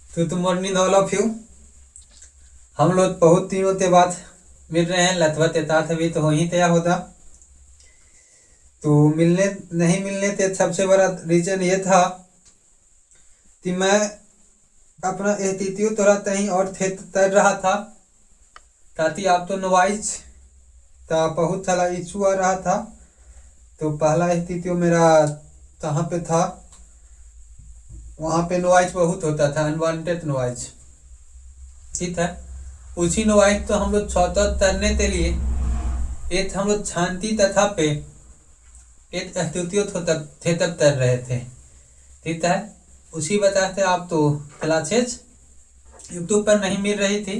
तो morning all of you. हम लोग बहुत दिनों के बाद मिल रहे हैं। लथवा तेतात भी तो हो ही तया होता। तो मिलने नहीं मिलने के सबसे बड़ा रीजन ये था कि मैं अपना एहतियो थोड़ा कहीं और तर रहा था, ताकि आप तो नॉइज का बहुत सारा इशू आ रहा था। तो पहला एहतियो मेरा कहाँ पे था, वहाँ पे नॉइज बहुत होता था, अनवांटेड नॉइज। ठीक है, उसी नॉइज तो हम लोग छौतर तरने के लिए एक हम लोग शांति तथा पे एक एहतियो थे तब तर रहे थे। ठीक है, उसी वजह से आप तो क्लासेस यूट्यूब पर नहीं मिल रही थी,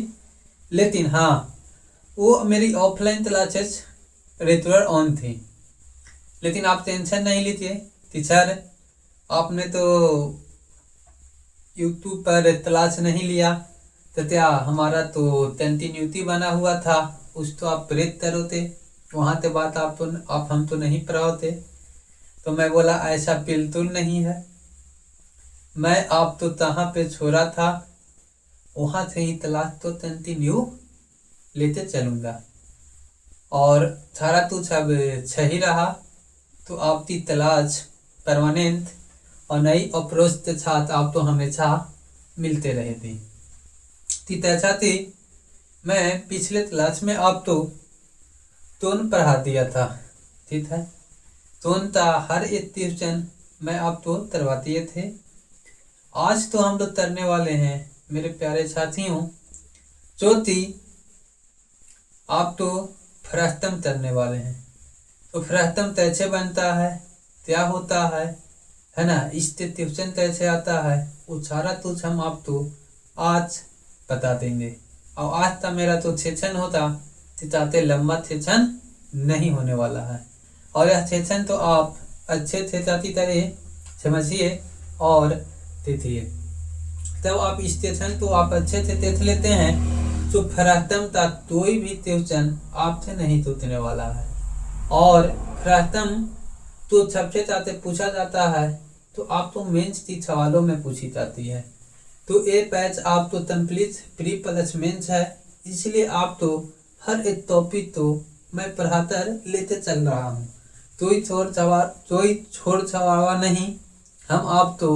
लेकिन हाँ वो मेरी ऑफलाइन क्लासेस रेगुलर ऑन थी। लेकिन आप टेंशन नहीं लीजिए टीचर, आपने तो यूट्यूब पर क्लास नहीं लिया तो क्या हमारा तो कंटिन्यूटी बना हुआ था, उस तो आप ब्रेक करो थे वहाँ के बाद आप हम तो नहीं पढ़ाओ थे। तो मैं बोला ऐसा बिल्कुल नहीं है, मैं आप तो तहाँ पे छोड़ा था वहाँ से ही क्लास तो कंटिन्यू लेते चलूँगा। और सारा कुछ अब सही रहा तो आपकी तलाश परमानेंट और नई अप्रोच के साथ आप तो हमेशा मिलते रहे थे। ऐसा थी मैं पिछले क्लास में आप तो टोन पढ़ा दिया था। ठीक है, टोन का हर एक ट्यूशन मैं आप तो करवा दिए थे। आज तो हम लोग करने वाले हैं मेरे प्यारे साथियों, चौथी आप तो फ्रस्तम करने वाले हैं। तो फ्रस्तम कैसे बनता है, क्या होता है ना, इससे ट्यूशन कैसे आता है, वो सारा कुछ हम आप तो आज बता देंगे। और आज का मेरा तो सेशन होता चाहते लंबा सेशन नहीं होने वाला है, और यह सेशन तो आप अच्छे से चाहती तरह समझिए और देखिए। तब आप इस सेशन तो आप अच्छे से देख लेते हैं तो फ्रस्तम का कोई भी ट्यूशन आपसे नहीं टूटने वाला है। और फ्रस्तम तो सबसे चाहते पूछा जाता है तो आप तो मेंस की सवालों में पूछी जाती है। तो ये बैच आप तो कंप्लीट प्री प्लस मेंस है, इसलिए आप तो हर एक टॉपिक तो मैं पढ़ाकर लेते चल रहा हूँ। कोई छोड़ छावा नहीं, हम आप तो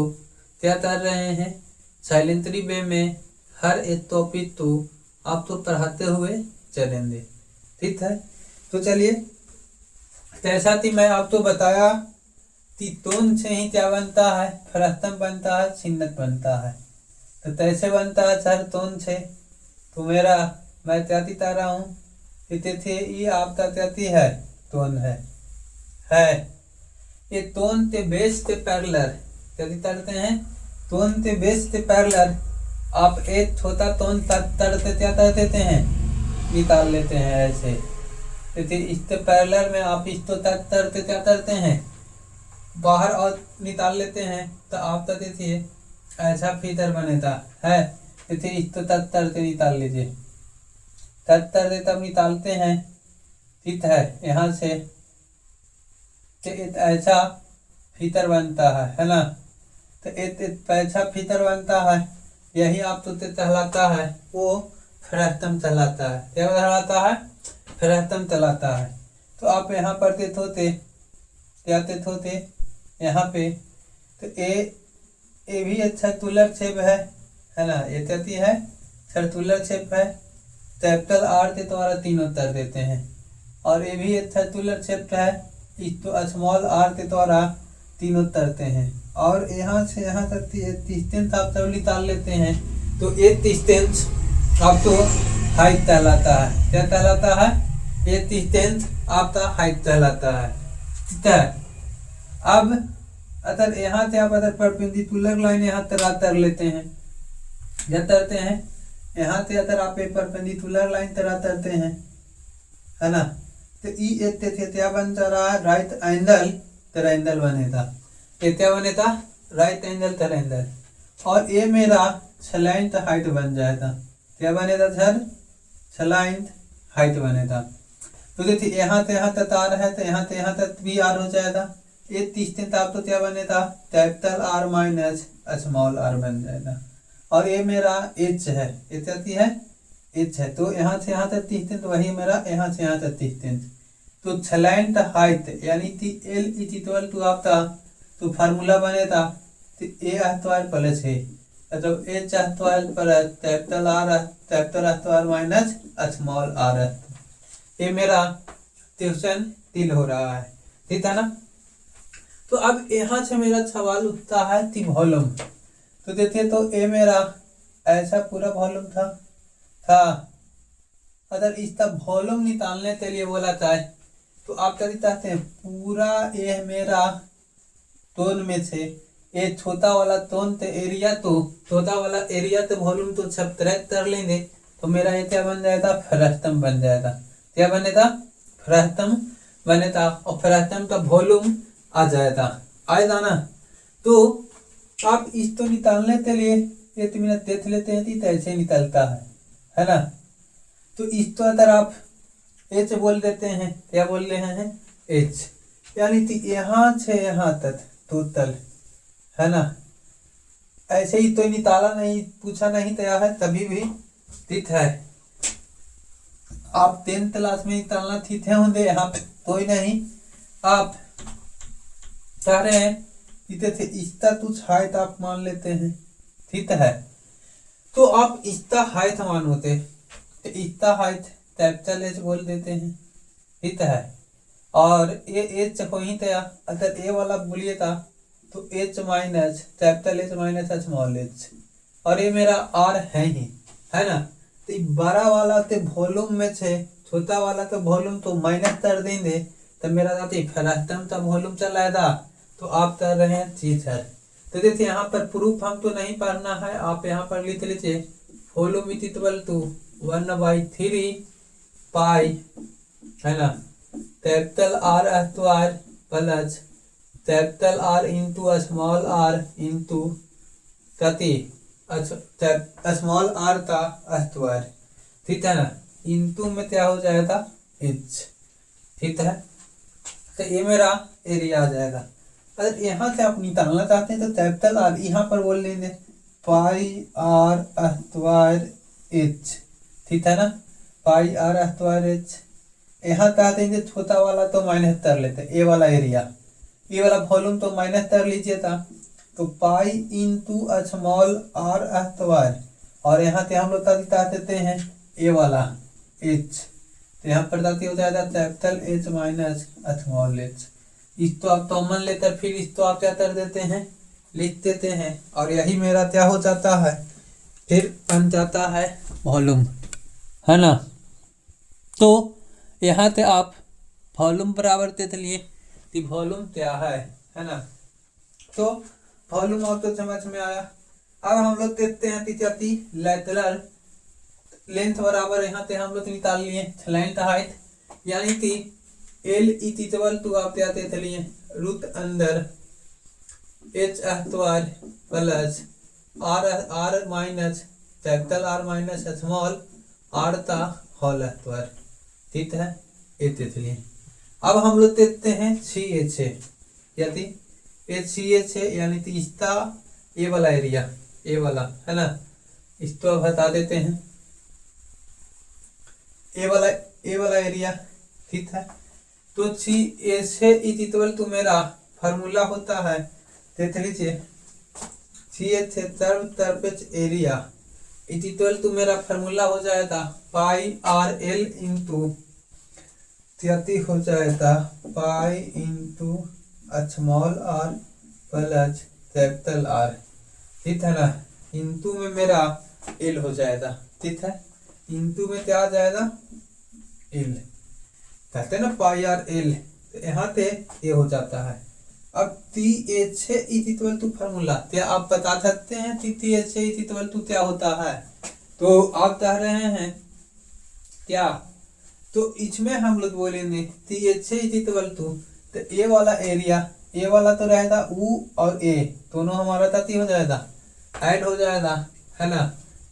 क्या कर रहे हैं साइलेंटरी वे में हर एक टॉपिक तो आप तो पढ़ाते हुए चलेंगे। ठीक है, तो चलिए जैसा कि मैं आपको बताया कि टोन से ही क्या बनता है, फ्रस्तम बनता है, छिन्नत बनता है। तो कैसे बनता है सर टोन से, तो मेरा मैं त्याती तारा हूँ थे ये आपका त्याती है टोन है ये टोन के बेस के पैरेलल त्याती तरते हैं। टोन के बेस के पैरेलल आप एक छोटा टोन तरते क्या कर देते हैं, निकाल लेते हैं ऐसे। तो इसके पैरेलल में आप इसको तरते क्या करते हैं, बाहर और निकाल लेते हैं। तो आप तो देखिए ऐसा फिगर बनेगा है, देखिए इसको तरते निकाल लीजिए, तरते तब निकालते हैं। ठीक है, यहाँ से एक ऐसा फिगर बनता है ना। तो एक ऐसा फिगर बनता है, यही आप तो कहलाता है वो फ्रस्तम कहलाता है। क्या कहलाता है, फ्रस्तम कहलाता है। तो आप यहाँ पर होते यहाँ पे तो ए भी अच्छा सर्कुलर शेप है ना, ये कहती है सर्कुलर शेप है। कैपिटल आर के द्वारा तीनों तर देते हैं, और ये भी एक सर्कुलर शेप है, इसको स्मॉल आर के द्वारा तीनों तरते हैं। और यहाँ से यहाँ तक डिस्टेंस आप सब निकाल लेते हैं। तो एक डिस्टेंस आपको हाइट कहलाता है। क्या कहलाता है, एक डिस्टेंस आपका हाइट कहलाता है। ठीक है, अब अगर यहाँ से आप अगर परपेंडिकुलर लाइन यहाँ तर लेते हैं, या तरते हैं यहाँ से अगर आप एक परपेंडिकुलर लाइन तरते हैं है ना, तो ई क्या बन जा रहा है, राइट एंगल ट्रायंगल बनेगा। ये क्या बनेगा, राइट एंगल ट्रायंगल। और ये मेरा स्लाइंट हाइट बन जाएगा। क्या बनेगा सर, स्लाइंट हाइट बनेगा। तो देखिए यहाँ से यहाँ तक आर है, तो यहाँ से यहाँ तक भी आर हो जाएगा। ये डिस्टेंस आप तो क्या बनेगा, capital R minus small R बन जाएगा। और ये मेरा एच है, एच है। तो यहाँ से यहाँ तक 30 तो वही मेरा यहाँ से यहाँ तक 30। तो स्लैंट हाइट यानी कि एल इज इक्वल टू आपका तो फार्मूला बने था तो ए स्क्वायर प्लस है मतलब H square plus capital square minus small R. ये मेरा क्वेश्चन 3 हो रहा है, ठीक है ना। तो अब यहाँ से मेरा सवाल उठता है कि वॉल्यूम। तो देखिए तो ये मेरा ऐसा पूरा वॉल्यूम था। अगर इसका वॉल्यूम निकालने के लिए बोला जाए तो आप क्या चाहते हैं, पूरा ये मेरा टोन में से ये छोटा वाला टोन तो एरिया, तो छोटा वाला एरिया तो वॉल्यूम तो सब्ट्रैक्ट कर लेंगे तो मेरा ये क्या बन जाएगा, फ्रस्टम बन जाएगा। क्या बनेगा, फ्रस्टम बनेगा और फ्रस्टम का वॉल्यूम आ जाएगा, आएगा ना। तो आप इसको निकालने के लिए 1 मिनट देख लेते हैं कि कैसे निकलता है ना। तो इसको अगर आप एच बोल देते हैं, क्या बोल रहे हैं, एच, यानी कि यहाँ से यहाँ तक टोटल, है ना। ऐसे ही तो निकाला नहीं, पूछा नहीं तैयार है तभी भी ठीक है। आप 10th क्लास में निकालना ठीक है होंगे, यहाँ पे कोई नहीं। आप चाह रहे हैं इतने थे इसका कुछ हाइट आप मान लेते हैं, ठीक है। तो आप इसका हाइट मान होते तो इसका हाइट कैपिटल एच बोल देते हैं, ठीक है। और ये एच हो ही था, अगर ए वाला बोलिए था तो H minus capital H minus small H, और ये मेरा आर है ही, है ना। तो बड़ा वाला तो वॉल्यूम में से छोटा वाला तो वॉल्यूम तो माइनस कर देंगे तो मेरा जाती फ्रस्टम का वॉल्यूम चलाएगा। तो आप कर रहे हैं ठीक है। तो देखिए यहाँ पर प्रूफ हमको नहीं पढ़ना है, आप यहाँ पर लिख लीजिए volume is equal to 1/3 pi, है ना, capital R square plus capital are into small R into कति स्मॉल आर का स्क्वायर, ठीक है ना, इंटू में क्या हो जाएगा एच, ठीक है। तो ये मेरा एरिया आ जाएगा। अगर यहाँ से आप निकालना चाहते हैं तो कैपिटल आर यहाँ पर बोल लेंगे पाई आर स्क्वायर एच, ठीक है ना, पाई आर स्क्वायर एच। यहाँ कह देंगे छोटा वाला तो माइनस कर लेते, ए वाला एरिया, ये वाला वॉल्यूम तो माइनस कर लीजिए था, तो pi into small are square, और यहाँ से हम लोग क्या देते हैं ए वाला एच, तो यहाँ पर जाती हो जाएगा capital H minus small H. इसको आप कॉमन लेकर फिर इसको आप क्या कर देते हैं, लिख देते हैं, और यही मेरा क्या हो जाता है, फिर बन जाता है वॉल्यूम, है ना। तो यहाँ से आप वॉल्यूम बराबर देख लिए कि वॉल्यूम क्या है ना। तो वॉल्यूम आपको समझ में आया। अब हम लोग देखते हैं कि लैटरल लेंथ बराबर यहाँ से हम लोग निकाल लिए स्लैंट हाइट, यानी कि एल इज इक्वल टू आप क्या देख लिए रूट अंदर H square plus R minus capital R minus small R का होल स्क्वायर, ठीक है, ये देख लिए। अब हम लोग देखते हैं सी एच है, यदि एच सी एच है यानी कि इसका ए वाला एरिया, ए वाला, है ना, इसको अब हटा देते हैं, ए वाला एरिया, ठीक है। तो सी एच है इज इक्वल टू मेरा फार्मूला होता है, देख लीजिए सी एच है surface area is equal to मेरा फार्मूला हो जाएगा पाई आर एल इंटू हो जाएगा pi into small are plus capital R, ठीक है ना, इंटू में मेरा एल हो जाएगा, ठीक है, इंटू में क्या आ जाएगा एल, कहते हैं ना पाई आर एल, तो यहाँ पे ये हो जाता है। अब T H is equal to formula, क्या आप बता सकते हैं कि T H is equal to क्या होता है? तो आप कह रहे हैं क्या, तो इसमें हम लोग बोलेंगे T H is equal to, तो ए वाला एरिया, ए वाला तो रहेगा U और ए दोनों हमारा ताती हो जाएगा, ऐड हो जाएगा, है ना,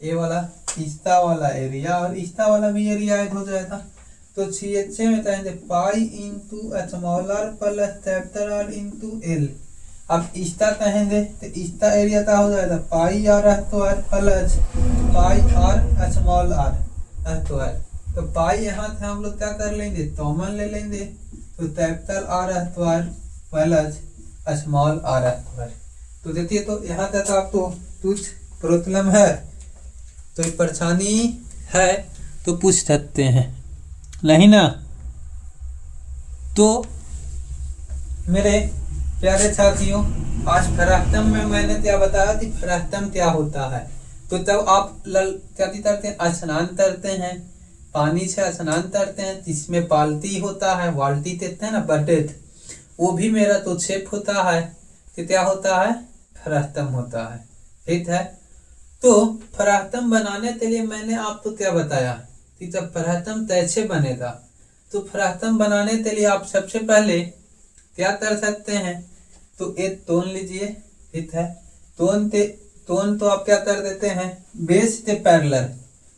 ए वाला इसका वाला एरिया और इसका वाला भी एरिया ऐड हो जाएगा। तो सी एच में कहेंगे pi into small are plus capital are into l. अब इसका कहेंगे तो इसका एरिया क्या हो जाएगा, pi r square plus pi r small are square. तो पाई यहाँ से हम लोग क्या कर लेंगे, कॉमन ले लेंगे, तो capital R square plus small are square. तो देखिए, तो यहाँ तक आपको कुछ प्रॉब्लम है तो परेशानी है तो पूछ सकते हैं, नहीं ना। तो मेरे प्यारे साथियों, आज फ्रैक्टम में मैंने क्या बताया कि फ्रैक्टम क्या होता है। तो तब आप क्या करते हैं, स्नान करते हैं, पानी से स्नान करते हैं, जिसमें बाल्टी होता है, बाल्टी देते हैं ना, बकेट, वो भी मेरा तो शेप होता है, तो क्या होता है, फ्रैक्टम होता है। ठीक है। तो फ्रैक्टम बनाने के लिए मैंने आपको क्या बताया कि जब फ्रैक्टम कैसे बनेगा, तो फ्रैक्टम बनाने के लिए आप सबसे पहले क्या कर सकते हैं, तो एक तोन लीजिए। ठीक है। तोन तो आप क्या कर देते हैं, बेस से पैरेलल,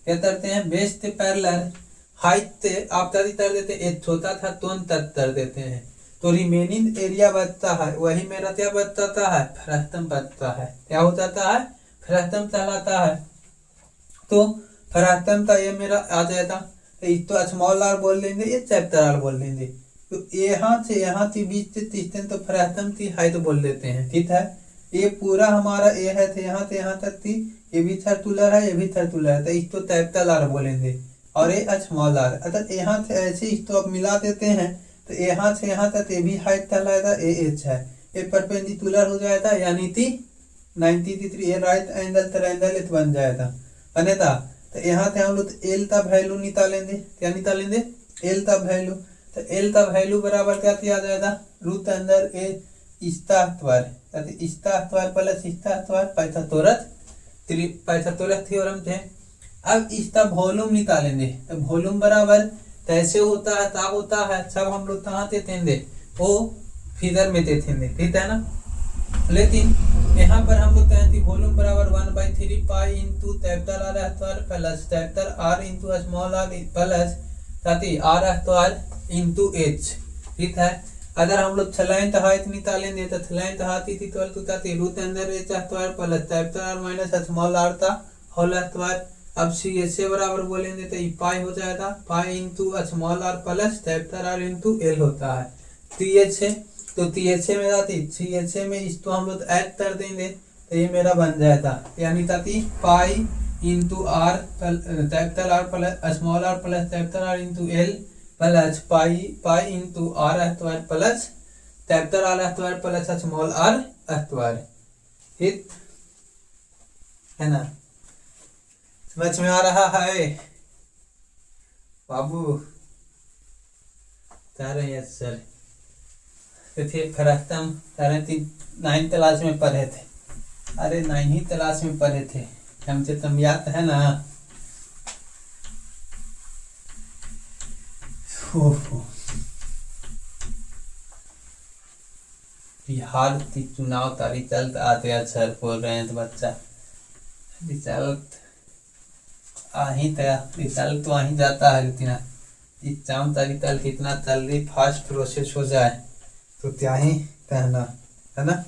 क्या करते हैं, बेस से पैरेलल, हाइट से आप क्या कर देते हैं, एक छोटा था तोन तक कर देते हैं, तो रिमेनिंग एरिया बचता है, वही मेरा क्या बचता है, फ्रैक्टम बचता है। क्या हो जाता है, फ्रैक्टम कहलाता है। तो फ्रैक्टम का ये मेरा आ जाएगा, तो इसको स्मॉल आर बोल लेंगे, ये कैपिटल आर बोल लेंगे। तो यहाँ से बीच से डिस्टेंस तो फ्रैक्टम की हाइट बोल देते हैं। ठीक है। ये पूरा हमारा ए है, तो यहाँ से यहाँ तक थी, ये भी सर्कुलर है, ये भी सर्कुलर है, तो इसको कैपिटल आर बोलेंगे, और ये स्मॉल आर। अगर यहाँ से ऐसे इसको आप मिला देते हैं, तो यहाँ से यहाँ तक ये भी हाइट कहलाएगा, ए एच है, ये परपेंडिकुलर हो जाएगा, यानी कि 90 डिग्री, ये राइट एंगल ट्रायंगल बन जाएगा, बनेगा। तो यहाँ से हम लोग एल का वैल्यू निकालेंगे, क्या निकालेंगे, एल का वैल्यू। तो एल का वैल्यू बराबर क्या किया जाएगा, रूट अंदर ए इसका स्क्वायर, इसका स्क्वायर प्लस इसका स्क्वायर, पाइथागोरस थ्योरम थे। अब इसका वॉल्यूम निकालेंगे, तो वॉल्यूम बराबर कैसे होता है, क्या होता है, सब हम लोग कहाँ से देंगे, वो फिगर में दे देंगे। ठीक है ना। लेकिन यहाँ पर हम लोग कहते हैं वॉल्यूम बराबर 1/3 pi into capital R square plus capital are into small are plus R square into H. ठीक है। अगर हम लोग थलाइन हाइट निकालेंगे, तो slant height equal to root अंदर H square plus capital R minus small R का whole square. अब सी एच से बराबर बोलेंगे तो पाई हो जाएगा, pi into small are plus capital are into L होता है टी एच से। तो टी एच में जाती, सी एच में इसको हम लोग ऐड कर देंगे, तो ये मेरा बन जाएगा, यानी ताकि pi into R capital R plus small are plus capital are into L plus pi into R square plus capital R square plus small are square. ठीक है ना, समझ में आ रहा है बाबू, सर। तो थे फ्रैक्टम 9th क्लास में पढ़े थे, अरे 9th क्लास में पढ़े थे, हमसे तुम याद है ना। बिहार की चुनाव का रिजल्ट आ गया सर, बोल रहे हैं तो बच्चा, रिजल्ट आ ही गया, रिजल्ट तो आ ही जाता है, लेकिन एग्जाम का रिजल्ट इतना जल्दी फास्ट प्रोसेस हो जाए तो क्या ही कहना, है ना।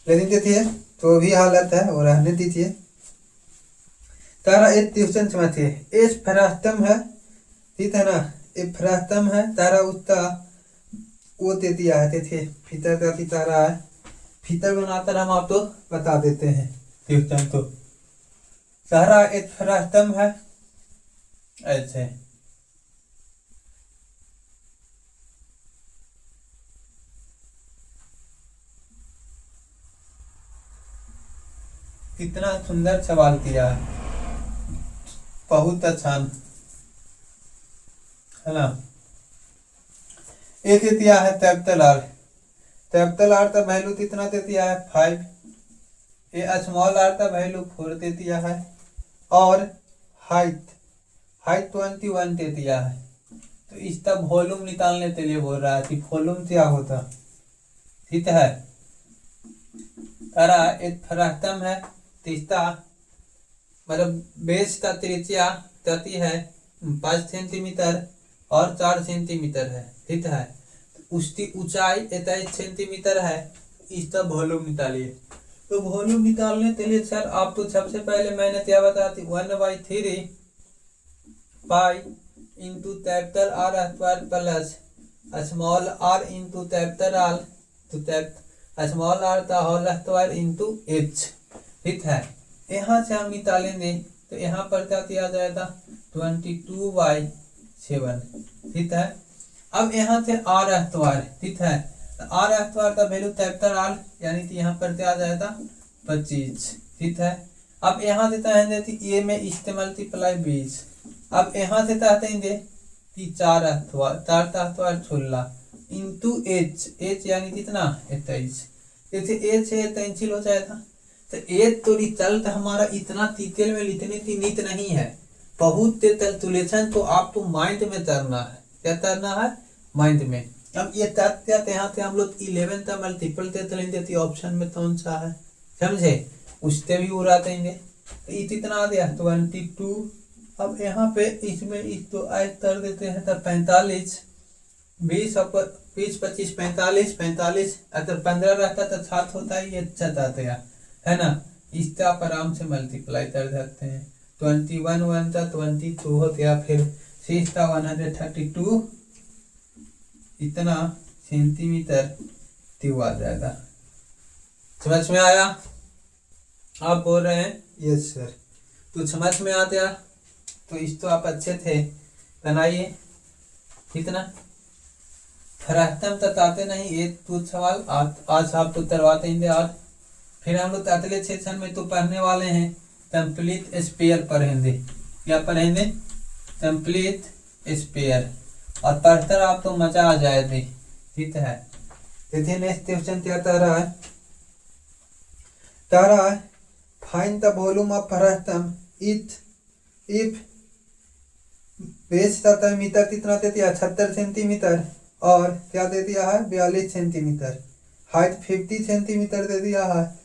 लेकिन देखिए तो भी हालत है, और रहने दीजिए। तारा एक ट्यूशन समझिए, एक फ्रैक्टम है, ठीक है ना, एक फ्रैक्टम है, तारा उसका वो दे दिया है, देखिए फितर का तारा है, फितर बनाकर हम आपको बता देते हैं ट्यूशन को। तारा एक फ्रैक्टम है ऐसे, कितना सुंदर सवाल किया है, बहुत अच्छा है ना। एक दिया है कैपिटल आर, कैपिटल आर का वैल्यू कितना दे दिया है 5, ये स्मॉल आर का वैल्यू 4 दे दिया है, और हाइट 21 दे दिया है। तो इसका वॉल्यूम निकालने के लिए बोल रहा है कि वॉल्यूम क्या होता। ठीक है। तारा एक फ्रैक्टम है, तीसरा मतलब बेस का त्रिज्या गति है 5 सेंटीमीटर और 4 सेंटीमीटर है। ठीक है। उसकी ऊंचाई 23 सेंटीमीटर है, इसका वॉल्यूम निकालिए। तो वॉल्यूम निकालने के लिए सर आप तो सबसे पहले मैंने क्या बताया थी 1/3 pi into capital R square plus small R into capital R तो स्मॉल आर का होल स्क्वायर इंटू एच। ठीक है, यहाँ से हम निकालेंगे तो यहाँ पर क्या दिया जाएगा 22/7। ठीक है, अब यहाँ से आर स्क्वायर। ठीक है, आर स्क्वायर का वैल्यू कैपिटल आर यानी कि यहाँ पर क्या आ जाएगा 25। ठीक है, अब यहाँ से चाहेंगे कि ए में इस्तेमाल मल्टीप्लाई 20। अब यहाँ से चाहेंगे कि 4 स्क्वायर 16 इंटू एच यानी कितना 21। जैसे एच है कैंसिल हो जाएगा तो एच तो रिजल्ट हमारा इतना डिटेल में लिखने की नीत नहीं है, बहुत कैलकुलेशन तो आपको माइंड में करना है। क्या करना है माइंड में। अब ये तथ्य यहाँ से हम लोग 11 का मल्टीपल लेंगे तो ऑप्शन में कौन सा है समझे, उससे भी उड़ा देंगे। तो इतना आ गया 22। अब यहाँ पे इसमें इसको ऐड कर देते हैं तो 45 20 20 25 45 अगर 15 रहता तो 7 होता है, ये अच्छा है ना। इसका आप आराम से मल्टीप्लाई कर सकते हैं। 21 1 का 22 हो गया, फिर 6 का 132 इतना सेंटीमीटर ट्यूब आ जाएगा। समझ में आया? आप बोल रहे हैं यस सर, तो समझ में आ गया तो इस तो आप अच्छे थे बनाइए। ठीक ना, फ्रैक्शन बताते नहीं एक कुछ सवाल आज आप तो करवाते हैं आज। फिर हम लोग अगले सेक्शन में तो पढ़ने वाले हैं कंप्लीट स्पेयर पढ़ेंगे। क्या पढ़ेंगे? कंप्लीट स्पेयर, और पढ़कर आप तो मजा आ जाएगी। ठीक है, देखिए नेक्स्ट क्वेश्चन क्या कह रहा है find the volume of fraction if base का मीटर कितना दे दिया 76 सेंटीमीटर और क्या दे दिया है 42 सेंटीमीटर, हाइट 50 सेंटीमीटर दे दिया है।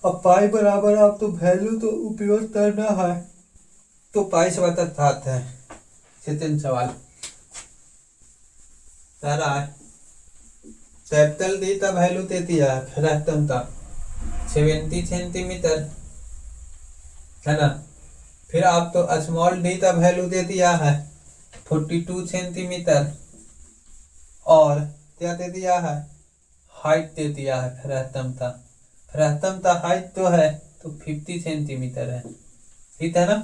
अब पाई बराबर आप तो वैल्यू तो उपयोग करना है, तो पाई से बताते हैं। सेकंड सवाल सारा है कैपिटल डी का वैल्यू दे दिया है फ्रैक्शन का 70 सेंटीमीटर है ना। फिर आप तो स्मॉल डी का वैल्यू दे दिया है 42 सेंटीमीटर और क्या दे दिया है हाइट दे दिया है फ्रैक्शन का हाइट तो है तो 50 सेंटीमीटर है। ठीक है ना,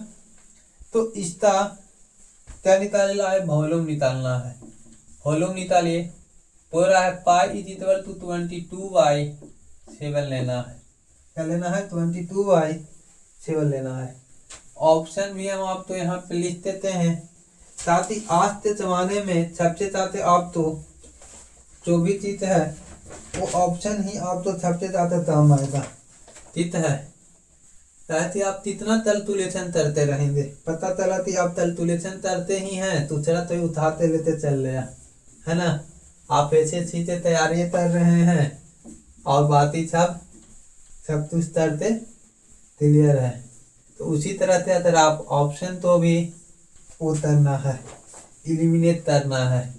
तो इसका क्या निकालना है वॉल्यूम निकालना है। वॉल्यूम निकालिए, बोल रहा है पाई इज इक्वल टू 22/7 लेना है। क्या लेना है 22/7 लेना है। ऑप्शन भी हम आप तो यहाँ पे लिख देते हैं। साथ ही आज के जमाने में सबसे ज्यादा आप तो जो भी चीज है वो ऑप्शन ही आप तो सबसे ज्यादा काम आएगा। ठीक है, साथ ही आप कितना कैलकुलेशन करते रहेंगे, पता चला कि आप कैलकुलेशन करते ही हैं, दूसरा तो उठाते लेते चल रहे है ना। आप ऐसे चीजें तैयारी कर रहे हैं और बाकी सब कुछ करते क्लियर है। तो उसी तरह से अगर आप ऑप्शन तो भी उतरना है, इलिमिनेट करना है,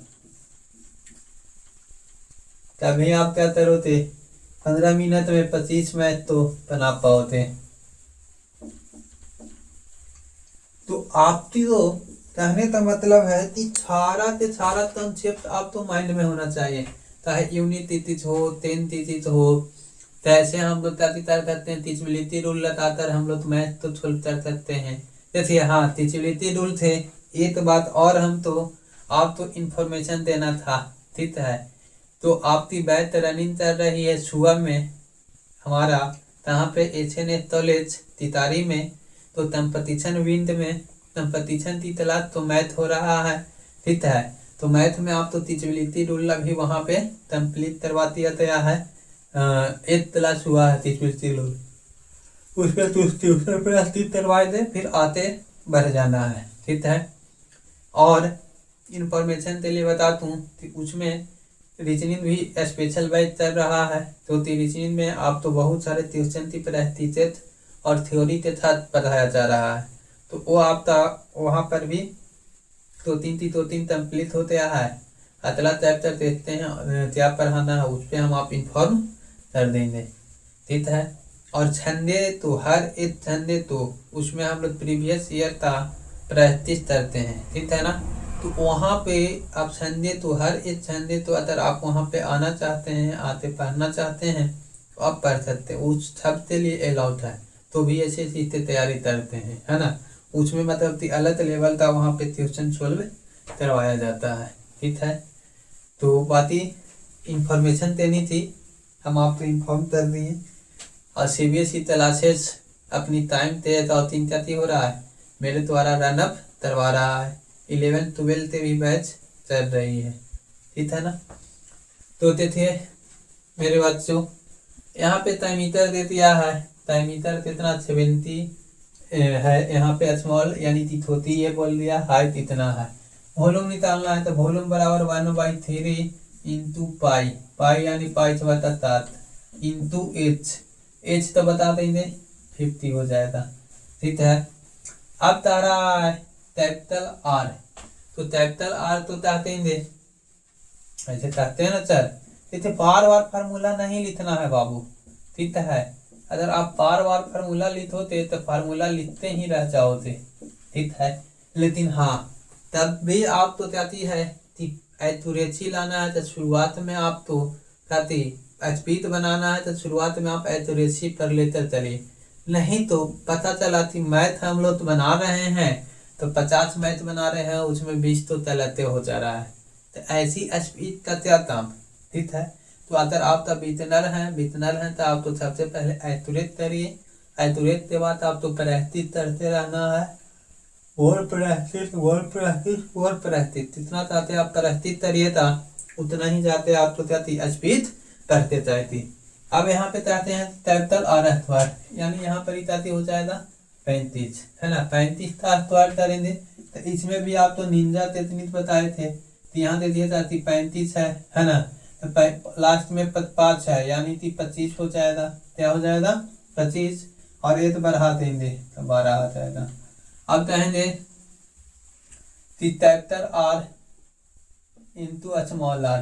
तभी आप क्या करोगे 15 मिनट में 25 मैच तो बना पाओगे। तो आपकी तो कहने का मतलब है कि सारा के सारा कंसेप्ट आप तो माइंड में होना चाहिए, चाहे यूनिट तीस हो 10 तीस हो। जैसे हम लोग करते हैं टीचबिलिटी रूल लगाकर हम लोग मैथ तो सोल्व कर सकते हैं। जैसे हाँ टीचबिलिटी रूल थे। एक बात और हम तो आप तो इंफॉर्मेशन देना था। ठीक है, तो आपकी बैच रनिंग चल रही है सुबह में हमारा कहाँ पे HNS कॉलेज तितारी में, तो कंपटीशन विंड में कंपटीशन की तलाश तो मैथ हो रहा है। ठीक है, तो मैथ में आप तो टीचबिलिटी रूल भी वहाँ पे कंप्लीट करवा दिया गया है। एक क्लास हुआ है टीचबिलिटी रूल, उसमें ट्यूशन प्रस्तुत करवाए दे, फिर आते बढ़ जाना है। ठीक है, और इंफॉर्मेशन के लिए बता दूँ कि उसमें रीजनिंग भी स्पेशल बैच चल रहा है। तो रीजनिंग में आप तो बहुत सारे ट्यूशन की प्रैक्टिस और थ्योरी के साथ पढ़ाया जा रहा है। तो वो आपका वहाँ पर भी 2-3 कंप्लीट होते है। अगला चैप्टर देखते हैं क्या पढ़ाना है, उस पर हम आप इन्फॉर्म कर देंगे, ठीक है। और छंदे तो हर एक छंदे तो उसमें हम लोग प्रीवियस ईयर का प्रैक्टिस करते हैं, ठीक है ना। तो वहाँ पे आप छंदे तो हर एक छंदे तो अगर आप वहाँ पे आना चाहते हैं, आते पढ़ना चाहते हैं तो आप पढ़ सकते हैं, उस सब के लिए अलाउड है। तो भी ऐसे चीज़ें तैयारी करते हैं, है ना। उसमें मतलब कि अलग लेवल का वहाँ पे ट्यूशन सॉल्व करवाया जाता है, ठीक है। तो बाकी इंफॉर्मेशन देनी थी, हम आपको इन्फॉर्म कर दिए। और CBSE क्लासेस अपनी टाइम तेज और 3 हो रहा है, मेरे द्वारा रनअप करवा रहा है। 11th-12th भी बैच चल रही है, ठीक है ना। तो देखिए मेरे बच्चों, यहाँ पे टाइमीटर दे दिया है। टाइमीटर कितना 70 है। यहाँ पे स्मॉल यानी कि छोटी ये बोल दिया, हाइट इतना है। वॉल्यूम निकालना है तो वॉल्यूम बराबर 1/3 इंटू पाई, पाई यानी पाई 7 इंटू एच, एच तो बता देंगे 50 हो जाएगा, ठीक है। अब तारा है कैपिटल आर, तो कैपिटल आर तो चाहते हैं ऐसे कहते हैं ना सर, इसे बार बार फार्मूला नहीं लिखना है बाबू, ठीक है। अगर आप बार बार फार्मूला लिखोते तो फार्मूला लिखते ही रह जाओगे, ठीक है। लेकिन हाँ, तब भी आप तो चाहती है कि एक्यूरेसी लाना है तो शुरुआत में आप तो चाहती स्पीड बनाना है तो शुरुआत में आप एक्यूरेसी पर लेकर चलिए। नहीं तो पता चला कि मैथ हम लोग तो बना रहे हैं तो 50 मैथ बना रहे हैं, उसमें 20 तो तलते हो जा रहा है। तो ऐसी स्पीड का क्या काम, ठीक है। तो अगर आप तो बिटनर हैं तो आप तो सबसे पहले एक्यूरेट करिए। एक्यूरेट के बाद आप तो प्रैक्टिस करते रहना है, और प्रैक्टिस जितना चाहते आप प्रैक्टिस करिए था उतना ही जाते आप तो चाहती स्पीड करते चाहती। अब यहाँ पे चाहते हैं कैपिटल आर स्क्वायर, यानी यहाँ पर ही चाहती हो जाएगा 35, है ना। 35 का स्क्वायर करेंगे तो इसमें भी आप तो निंजा तेतनीत बताए थे, तो यहाँ दे दिया जाती 35 है ना। तो लास्ट में 5 है यानी कि 25 हो जाएगा, क्या हो जाएगा 25, और ये तो बढ़ा देंगे तो 12 आ जाएगा। अब कहेंगे कि capital are into small R,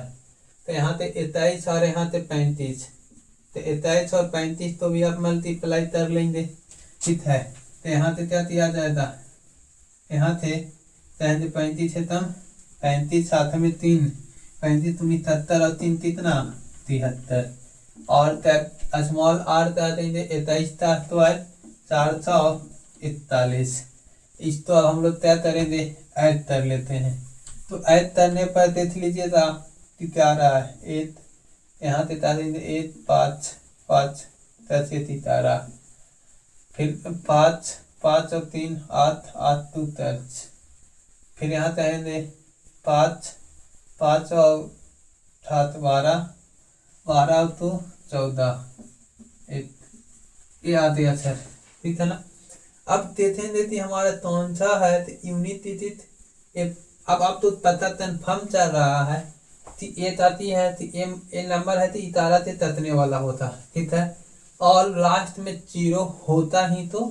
तो यहाँ पे 21 और यहाँ पे 35, तो 21 और 35 तो भी आप मल्टीप्लाई कर लेंगे, ठीक है। तो यहाँ पे क्या दिया जाएगा, यहाँ थे 35 है तम 35 साथ में 3, 35 तुम 77 और 3 कितना 73, और स्मॉल आर का देंगे 21 का स्क्वायर 441। इस तो अब हम लोग क्या करेंगे, ऐड कर लेते हैं। तो ऐड करने पर देख लीजिएगा कि क्या रहा है, 8 यहाँ से देंगे 8 5 5 10 सितारा, फिर 5 5 और 3 8 8 2 10, फिर यहाँ कहेंगे 5 5 और 7 12 12 और 2 14, ये आते हैं सर, ठीक है ना। अब देखेंगे कि हमारा कौन सा है तो यूनिट डिजिट। अब आप तो पता कन्फर्म चल रहा है कि ये आती है कि ये नंबर है तो इतारा से ततने वाला होता, ठीक है। और लास्ट में 0 होता ही तो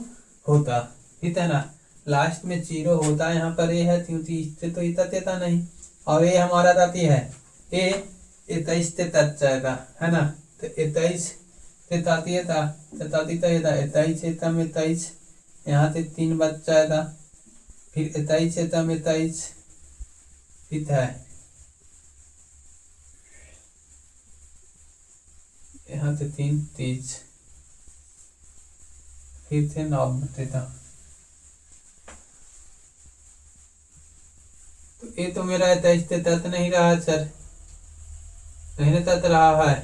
होता, ठीक है ना। लास्ट में 0 होता है, यहाँ पर ये है क्योंकि इससे तो इतना देता नहीं, और ये हमारा आती है ये 21 से तक जाएगा, है ना। तो 21 से ताती है था 21 से तम 21, यहाँ से 3 बच जाएगा, फिर 21 से तम 21, ठीक है। यहाँ से 3 30, फिर से 9 बचेगा। तो ये तो मेरा 23 से तत नहीं रहा सर, नहीं तत रहा है,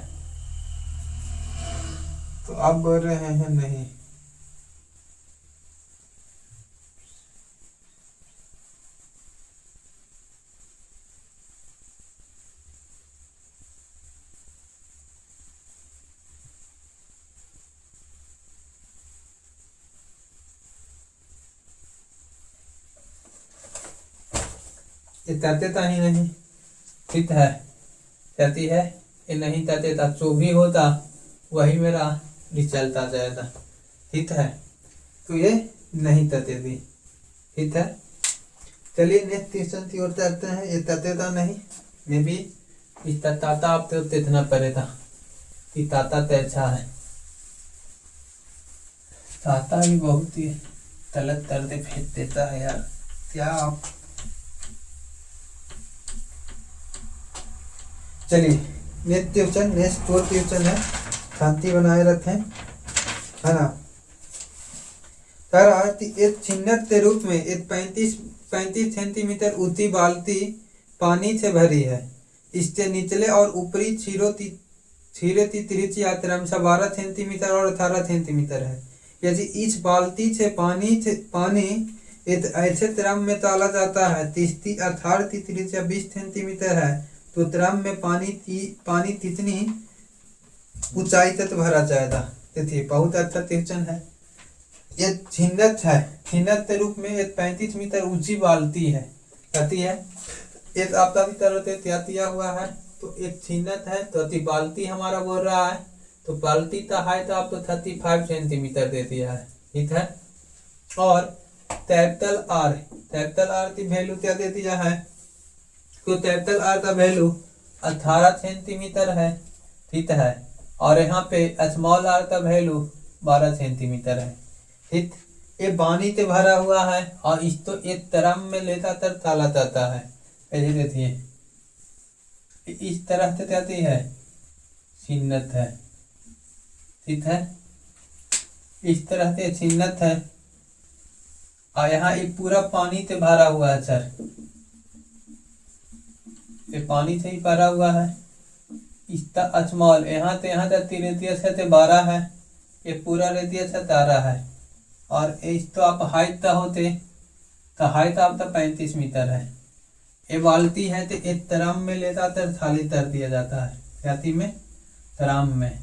तो आप बोल रहे हैं नहीं। ये तथ्यता ही नहीं, ठीक है। कहती है ये नहीं तथ्यता, जो भी होता वही मेरा रिजल्ट आ जाएगा, ठीक है। तो ये नहीं तथ्य थी, ठीक है। चलिए नेक्स्ट क्वेश्चन की ओर चलते हैं। ये तथ्यता नहीं, मे भी इस तथ्यता आप तो इतना पड़ेगा। कि ताता तो अच्छा है, ताता भी बहुत ही गलत दर्द फेंक देता है यार। क्या आप, चलिए नेक्स्ट क्वेश्चन, नेक्स्ट 4 क्वेश्चन है, शांति बनाए रखें, है ना। एक छिन्नत के रूप में एक 35 सेंटीमीटर ऊंची बाल्टी पानी से भरी है। इसके निचले और ऊपरी छीरे की त्रिज्या क्रमशः 12 सेंटीमीटर और 18 सेंटीमीटर है। यदि इस बाल्टी से पानी एक ऐसे क्रम में डाला जाता है जिसकी आधार की त्रिज्या 20 सेंटीमीटर है, तो क्रम में पानी कितनी ऊंचाई तक भरा जाएगा। देखिए बहुत अच्छा क्वेश्चन है। ये छिन्नत है, छिन्नत के रूप में एक 35 मीटर ऊंची बाल्टी है, कहती है एक आपका भी तरह त्याग हुआ है, तो एक छिन्नत है तो अति बाल्टी हमारा बोल रहा है, तो बाल्टी का हाइट आपको 35 सेंटीमीटर दे दिया है, ठीक है। और कैपिटल आर की वैल्यू क्या दे दिया है, तो कैपिटल आर का वैल्यू 18 सेंटीमीटर है, ठीक है। और यहाँ पे स्मॉल आर का वैल्यू 12 सेंटीमीटर है, ठीक। ये पानी से भरा हुआ है और इसको एक ड्रम में लेता तर डाला जाता है। ऐसे देखिए इस तरह से जाती है, छिन्नत है, ठीक है, इस तरह से छिन्नत है। और यहाँ एक पूरा पानी से भरा हुआ है सर, ये पानी से ही भरा हुआ है। इसका स्मॉल यहाँ तक रेडियस है 12 है, ये पूरा रेडियस है 12 है। और इस तो आप हाइट का होते तो हाइट आपका 35 मीटर है। ये बाल्टी है तो एक ड्रम में लेता तो थाली तर दिया जाता है, छाती में ड्रम में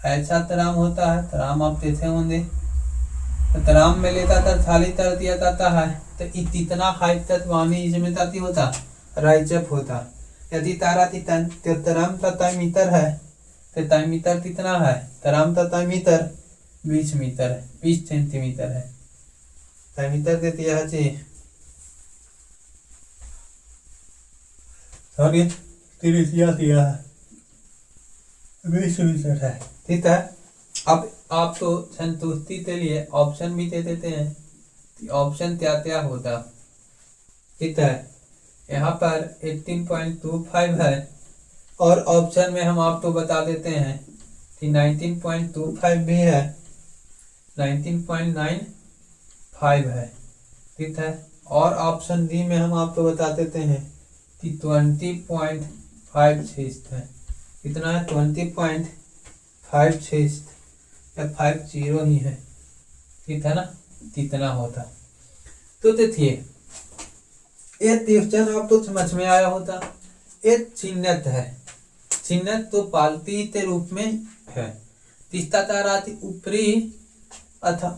ऐसा ड्रम होता है, ड्रम आप देखे होंगे, तो ड्रम में लेता तो थाली तर दिया जाता है। तो इतना हाइट तक पानी इसमें जाती होता राइजअप होता। यदि तारा ड्रम का तय मीटर है तो तय मीटर कितना है, ड्रम का तय मीटर 20 मीटर है, 20 सेंटीमीटर है, तय मीटर दे दिया है जी, सॉरी त्रिज्या दिया है 20 मीटर है, ठीक है। अब आप तो संतुष्टि के लिए ऑप्शन भी दे देते हैं, ऑप्शन क्या क्या होता, ठीक है। यहाँ पर 18.25 है और ऑप्शन में हम आपको बता देते हैं कि 19.25 भी है, 19.95 है, ठीक है। और ऑप्शन डी में हम आपको बता देते हैं कि 20.56 है, कितना है 20.56 या 50 ही है, ठीक है ना, कितना होता। तो देखिए ये क्वेश्चन आपको समझ में आया होता। एक छिन्नत है, छिन्नत तो बाल्टी के रूप में है, तीसरा तारा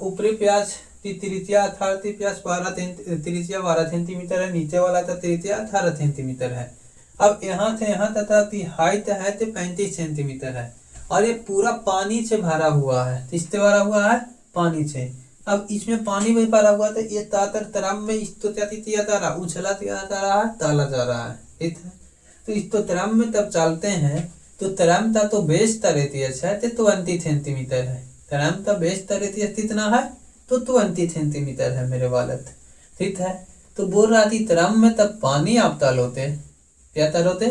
ऊपरी प्याज की त्रिज्या 18 प्याज 12 सेंटीमीटर है, नीचे वाला का त्रिज्या 18 सेंटीमीटर है। अब यहाँ से यहाँ तक की हाइट है तो 35 सेंटीमीटर है और ये पूरा पानी से भरा हुआ है, किससे भरा हुआ है, पानी से। अब इसमें पानी में भरा हुआ तो ये तातर त्रम में इसको क्या दिया जा रहा, उछला दिया जा रहा है, डाला जा रहा है, ठीक है। तो इसको त्रम में तब चलते हैं तो त्रम का तो बेस रेडियस है तो 20 सेंटीमीटर है, त्रम का बेस रेडियस कितना है तो 20 सेंटीमीटर है मेरे वालद, ठीक है। तो बोल रहा थी त्रम में तब पानी आप डालोते, क्या तरोते,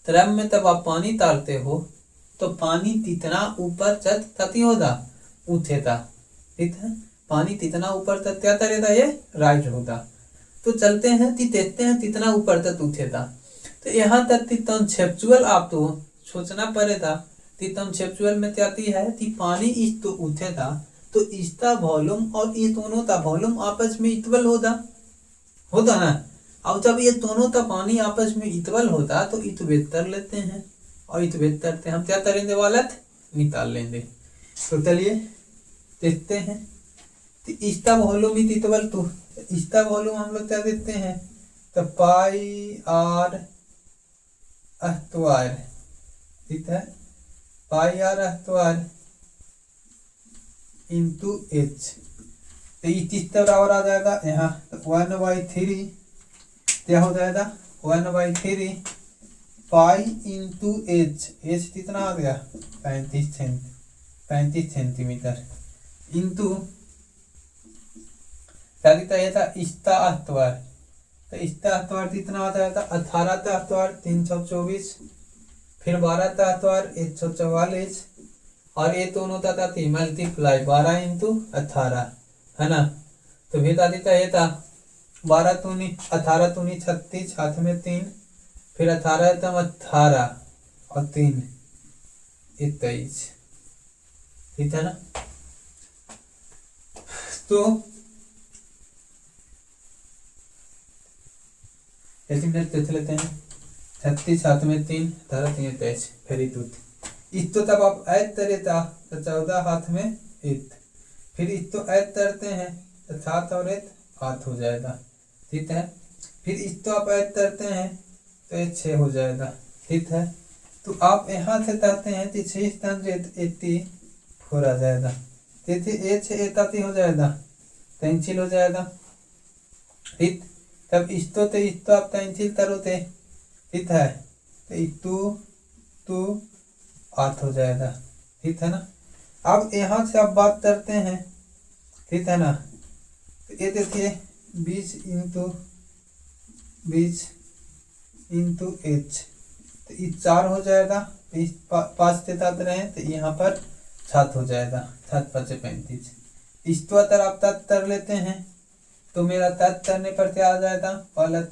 त्रम में तब आप पानी डालते हो तो पानी कितना ऊपर तक होगा, उठेगा, ठीक है। पानी कितना ऊपर तक क्या करेगा, ये राइज होगा। तो चलते हैं कि देखते हैं कितना ऊपर तक उठेगा। तो यहाँ तक कि कॉन्सेप्चुअल आप तो सोचना पड़ेगा कि कॉन्सेप्चुअल में क्या है कि पानी इस तो उठेगा तो इसका वॉल्यूम और ये दोनों का वॉल्यूम आपस में इक्वल होता ना। अब जब ये दोनों का पानी आपस में इक्वल होता तो इक्वेट कर लेते हैं और इक्वेट करते हम क्या करेंगे, वालत निकाल लेंगे। तो चलिए देखते हैं, तो इसका वॉल्यूम भी इक्वल, तो इसका वॉल्यूम हम लोग क्या देखते हैं, तो पाई आर स्क्वायर, ठीक है, पाई आर स्क्वायर इंटू एच। तो ये किसके बराबर आ जाएगा, यहाँ 1/3 क्या हो जाएगा, 1/3 पाई इंटू एच। एच कितना आ गया 35 सेंटीमीटर इंटू क्या दिखता है था इस्ता अस्तवार, तो इस्ता अस्तवार कितना होता था 18 अस्तवार 324, फिर 12 अस्तवार 144, और ये दोनों होता था मल्टीप्लाई 12 इंटू 18 है ना। तो फिर देता है था 12 दूनी 18 दूनी 36, हाथ में 3, फिर 18 तम 18 और 3 23, ठीक है ना। तो ऐसे मिनट देख लेते हैं 36 हाथ में 3 18 3 23 वेरी गुड। इस तो तब आप ऐड करे था तो 14 हाथ में 1, फिर इस तो ऐड करते हैं तो 7 और 1 8 हो जाएगा, ठीक है। फिर इस तो आप ऐड करते हैं तो ये 6 हो जाएगा, ठीक है। तो आप यहाँ से करते हैं तो 6 स्थान 84 आ जाएगा, ठीक है। ये 6 एताती हो जाएगा, पेंसिल हो जाएगा, ठीक। तब इस्तो आप पेंसिल करोते, ठीक है। तो इतू 8 हो जाएगा, ठीक है ना। अब यहाँ से आप बात करते हैं, ठीक है ना। तो ये देखिए 20 इंटू एच, तो ये 4 हो जाएगा, 5 से 7 रहे तो यहाँ पर 7 हो जाएगा, 7 5 35। इस तो अगर आप तत् कर लेते हैं तो मेरा तत् करने पर क्या आ जाएगा गलत,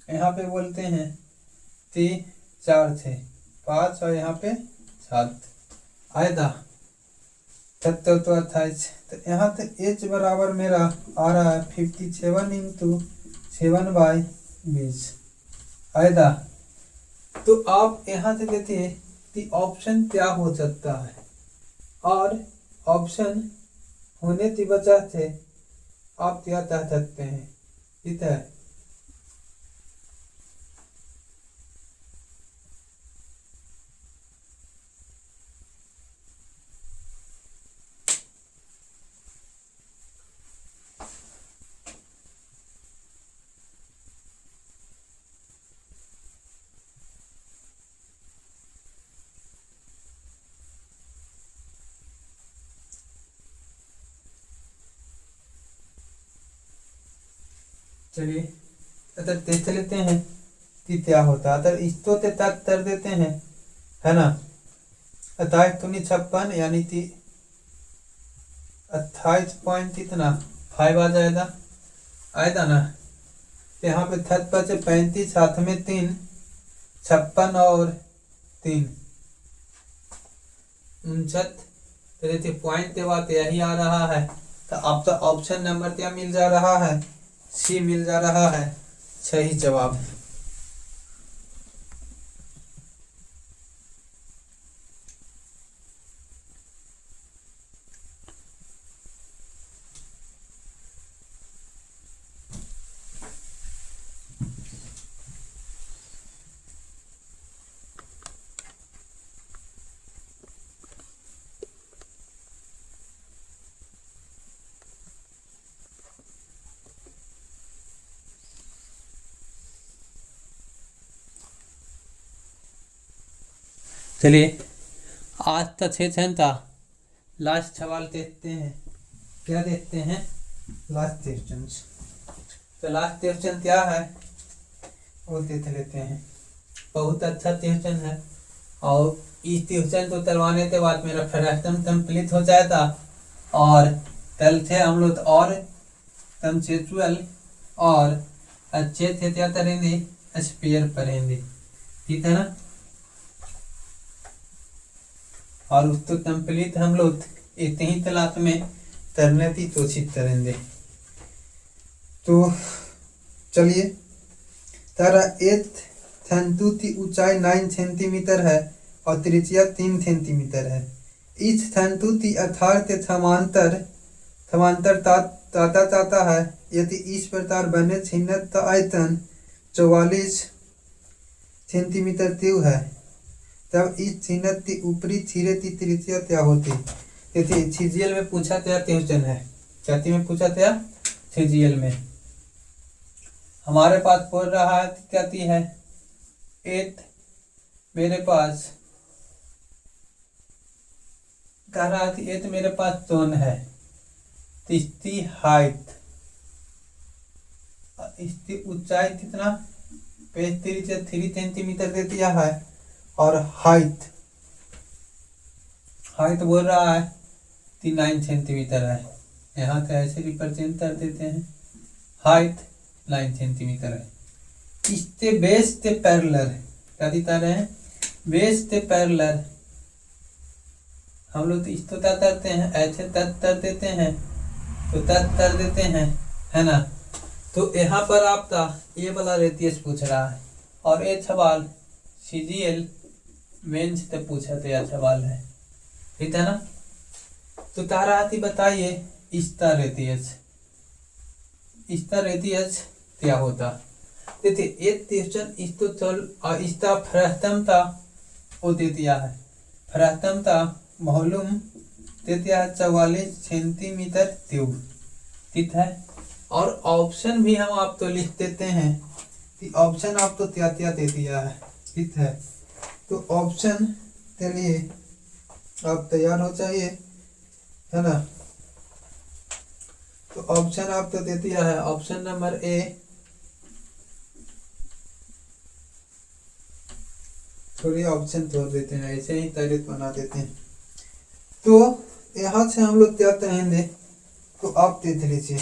यहाँ पे बोलते हैं 3 4 6 5 और यहाँ पे 7 आएगा 77 तो 28। तो यहाँ से एच बराबर मेरा आ रहा है 57 इंटू 7/20 आएगा। तो आप यहाँ से देखिए कि ऑप्शन क्या हो सकता है, और ऑप्शन होने की वजह से आप क्या कह सकते हैं, ठीक है। चलिए अगर देख लेते हैं कि क्या होता है, अगर इसको तक कर देते हैं, है ना। 28 दूनी 56 यानी कि 28 पॉइंट कितना 5 आ जाएगा, आएगा ना। तो यहाँ पे 35 हाथ में 3 56 और 3 59, तो देखिए पॉइंट के बाद यही आ रहा है। तो आपका ऑप्शन नंबर क्या मिल जा रहा है, सी मिल जा रहा है सही जवाब। चलिए आज तक सेशन था, लास्ट सवाल देखते हैं, क्या देखते हैं लास्ट क्वेश्चन। तो लास्ट क्वेश्चन क्या है वो देख लेते हैं। बहुत अच्छा क्वेश्चन है, और इस क्वेश्चन को करवाने के बाद मेरा फ्रैक्शन कंप्लीट हो जाएगा, और कल से हम लोग और कंसेप्चुअल और अच्छे से क्या करेंगे स्पेयर पढ़ेंगे, ठीक है ना। और उसको कंप्लीट हम लोग इतने ही क्लास में करने की कोशिश करेंगे। तो चलिए, तारा एक तंतु की ऊंचाई 9 सेंटीमीटर है और त्रिज्या 3 सेंटीमीटर है। इस तंतु की आधार के समांतर ताता चाहता है। यदि इस प्रकार बने छिन्न का आयतन 44 सेंटीमीटर क्यूब है, तब इस छिन्न की ऊपरी सिरे की त्रिज्या क्या होती। देखिए सीजीएल में पूछा गया क्वेश्चन है, जाति में पूछा गया सीजीएल में। हमारे पास बोल रहा है कहती है 8 मेरे पास कह रहा थी ये तो मेरे पास टोन है, तो इसकी हाइट, इसकी ऊंचाई कितना, पेज 3 सेंटीमीटर दे दिया है, और हाइट बोल रहा है 9 सेंटीमीटर है। यहाँ का ऐसे रिप्रेजेंट कर देते हैं, हाइट 9 सेंटीमीटर है। इसके बेस से पैरेलल, क्या दिखा रहे हैं, बेस से पैरेलल। हम लोग तो इसको क्या करते हैं, ऐसे तट कर देते हैं, तो तट कर देते हैं, है ना। तो यहाँ पर आपका ये वाला रेडियस पूछ रहा है, और ये सवाल CGL मेंस से पूछा तो यह सवाल है, ठीक है ना। तो ताराती बताइए इसका रेडियस क्या होता। देखिए एक क्वेश्चन इसको चल, और इसका प्रथमता वो दे दिया है, प्रथमता वॉल्यूम दे दिया है 44 सेंटीमीटर क्यूब, ठीक है। और ऑप्शन भी हम आप तो लिख देते हैं कि ऑप्शन आप तो क्या दे दिया है, ठीक है। तो ऑप्शन के लिए आप तैयार हो जाइए, है ना। तो ऑप्शन आप तो दे दिया है, ऑप्शन नंबर ए, थोड़ी ऑप्शन छोड़ देते हैं, ऐसे ही तारीफ बना देते हैं। तो यहाँ से हम लोग क्या कहेंगे, तो आप देख लीजिए,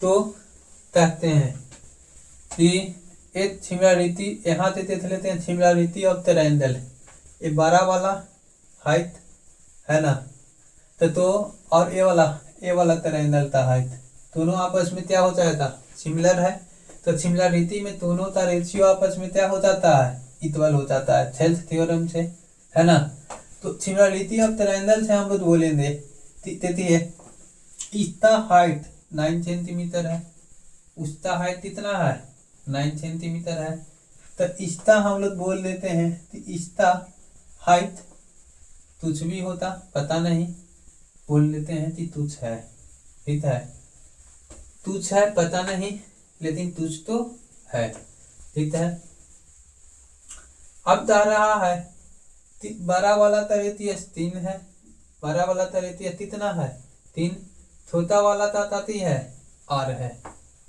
तो कहते हैं कि एक सिमिलरिटी, यहाँ से देख लेते हैं सिमिलरिटी ऑफ ट्रायंगल, ये 12 वाला हाइट है ना, तो और ये वाला ट्रायंगल का हाइट, दोनों आपस में क्या हो जाएगा, सिमिलर है। तो सिमिलरिटी में दोनों का रेशियो आपस में क्या हो जाता है, इक्वल हो जाता है, थेल्स थ्योरम से, है ना। तो सिमिलरिटी ऑफ ट्रायंगल से हम लोग बोलेंगे, देखिए इसका हाइट 9 सेंटीमीटर है, उसका हाइट कितना है, 9 सेंटीमीटर है। तो इसका हम लोग बोल देते हैं कि इसका हाइट तुच्छ भी होता, पता नहीं, बोल देते हैं कि तुच्छ है, ठीक है। तुच्छ है पता नहीं, लेकिन तुच्छ तो है, ठीक है। अब जा रहा है 12 वाला का रेडियस 3 है, 12 वाला का रेडियस कितना है, 3। छोटा वाला का ताती है R है,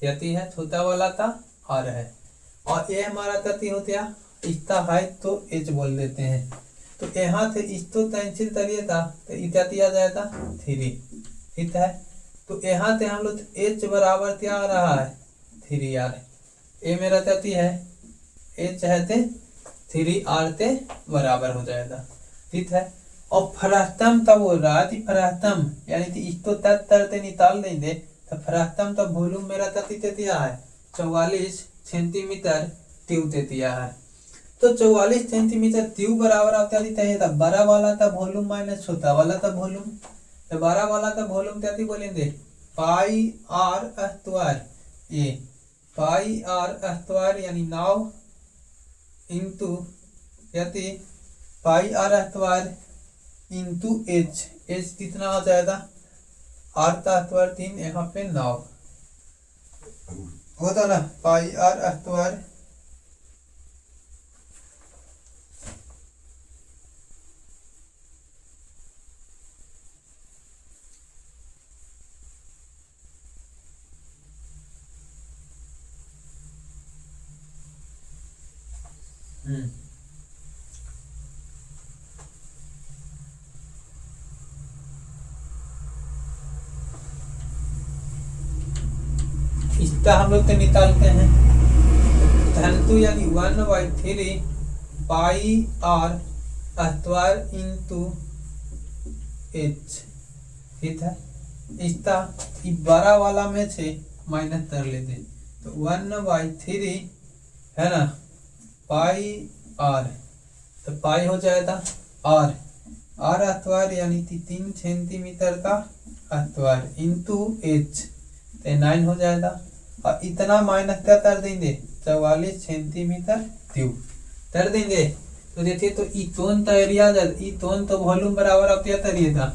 यति है, छोटा वाला का R है, और ये हमारा तती हो गया, इसका हाइट तो h बोल देते हैं। तो यहाँ से इसको कैंसिल करिए था, तो इतना दिया जाएगा 3, ठीक है। तो यहाँ से हम लोग h बराबर क्या आ रहा है, 3R, ये मेरा तती है, h है ते 3R ते बराबर हो जाएगा, ठीक है। और प्रथम तब बोल रहा है कि प्रथम यानी कि इसको तट करते निकाल देंगे, तो प्रथम तब वॉल्यूम मेरा तती ते दिया है 44 सेंटीमीटर क्यूब दे दिया है। तो 44 सेंटीमीटर क्यूब बराबर आप क्या देते हैं, 12 वाला का वॉल्यूम माइनस छोटा वाला का वॉल्यूम, तो 12 वाला का वॉल्यूम क्या बोलेंगे, पाई R स्क्वायर, ये पाई R स्क्वायर यानी 9 इंटू यदि पाई R स्क्वायर इंटू h कितना हो जाएगा, R का स्क्वायर 3, यहाँ पे 9 होता ना, पाई R स्क्वायर इसका हम लोग तो निकालते हैं, धनतु यानी 1/3 पाई R स्क्वायर इंटू h, ठीक है। इसका 12 वाला में से माइनस कर लेते, तो 1/3 है ना, पाई R, तो पाई हो जाएगा R स्क्वायर यानी कि 3 सेंटीमीटर का स्क्वायर इंटू h, तो 9 हो जाएगा। और इतना माइनस क्या कर देंगे, 44 सेंटीमीटर क्यूब कर देंगे। तो देखिए, तो इतोन का एरिया, इतोन तो वॉल्यूम बराबर आप क्या करिए था,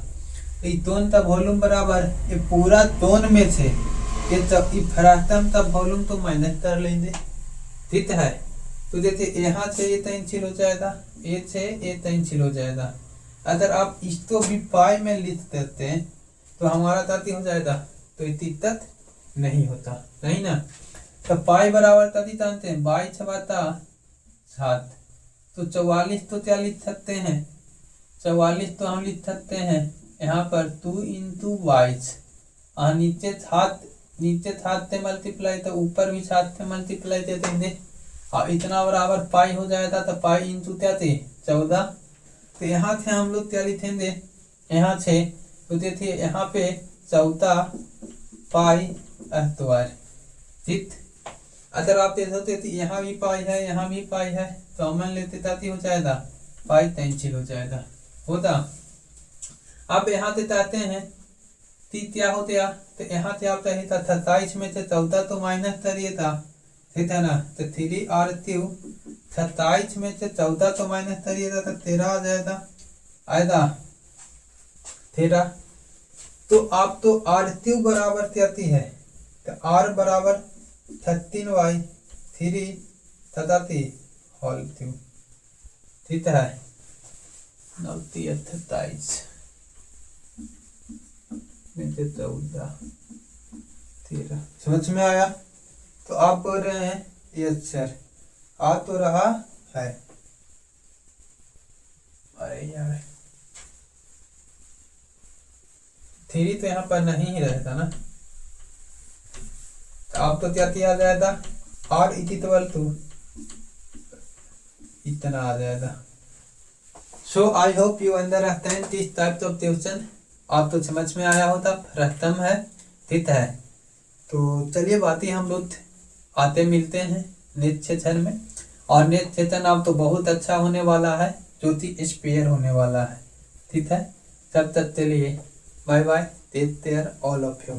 इतोन का वॉल्यूम बराबर ये पूरा टोन में से ये फ्रैक्शन का वॉल्यूम तो माइनस कर लेंगे, ठीक है। तो देखिए यहाँ से ये 3 चिल हो जाएगा, ये से ये 3 चिल हो जाएगा। अगर आप इसको भी पाई में लिख देते हैं तो हमारा ताती हो जाएगा, तो इतनी तक नहीं होता, नहीं ना। तो पाई बराबर ताती जानते हैं, 22 छबाता 7, तो 44 तो क्या लिख सकते हैं, 44 तो हम लिख सकते हैं यहाँ पर 2 इंटू 22, और नीचे 7 से मल्टीप्लाई, तो ऊपर भी 7 से मल्टीप्लाई दे देंगे और इतना बराबर पाई हो जाएगा। तो पाई इंटू क्या थे 14, तो यहाँ से हम लोग क्या लिखेंगे, यहाँ से तो देखिए यहाँ पे 14 पाई स्क्वायर, ठीक। अगर आप देखते तो यहाँ भी पाई है, यहाँ भी पाई है, तो हम लेते ताती हो जाएगा पाई 3 चिल हो जाएगा होता। अब यहाँ से चाहते हैं तीन क्या होते या, तो यहाँ से आप चाहिए था 27 में से 14 तो माइनस करिए था, ठीक है ना। तो 3 R3 27 में से 14 तो माइनस करिए था, तो 13 आ जाएगा, आएगा 13। तो आप तो R3 बराबर क्या है, तो R बराबर 13/3 होल क्यूब, ठीक है। 9 27 में से 14 13, समझ में आया। तो आप बोल रहे हैं यस सर, आ तो रहा है। अरे यार 3 तो यहाँ पर नहीं ही रहेगा ना, तो आप तो क्या किया जाएगा, और इक्वल टू इतना आ जाएगा। So I hope you understand this types of question. आप तो समझ में आया होता, प्रथम है, ठीक है। तो चलिए बातें हम लोग आते मिलते हैं नेक्स्ट सेशन में, और नेक्स्ट सेशन आप तो बहुत अच्छा होने वाला है, जो कि स्पेयर होने वाला है, ठीक है। तब तक के लिए bye bye, take care all of you.